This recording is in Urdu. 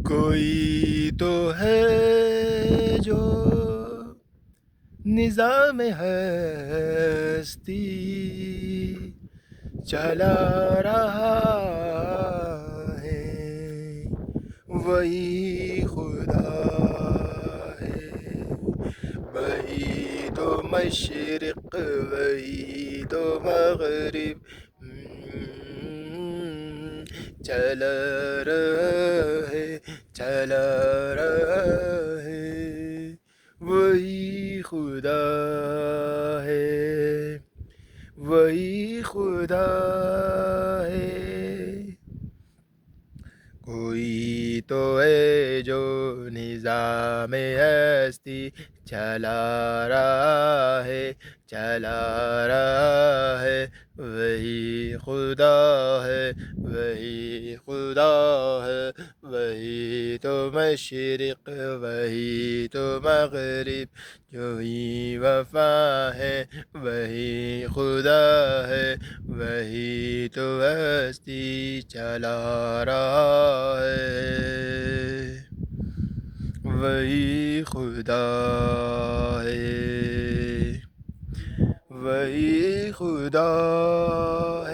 کوئی تو ہے جو نظام ہستی چلا رہا ہے، وہی خدا ہے. وہی تو مشرق وہی تو مغرب چلا رہا ہے، چلا رہا ہے، وہی خدا ہے، وہی خدا ہے. کوئی تو ہے جو نظام ہستی چلا رہا ہے، چلا رہا ہے، وہی خدا ہے، وہی خدا ہے. وہی تو مشرق وہی تو مغرب، جو ہی وفا ہے وہی خدا ہے، وہی تو ہستی چلا رہا ہے، وہی خدا ہے، وہی خدا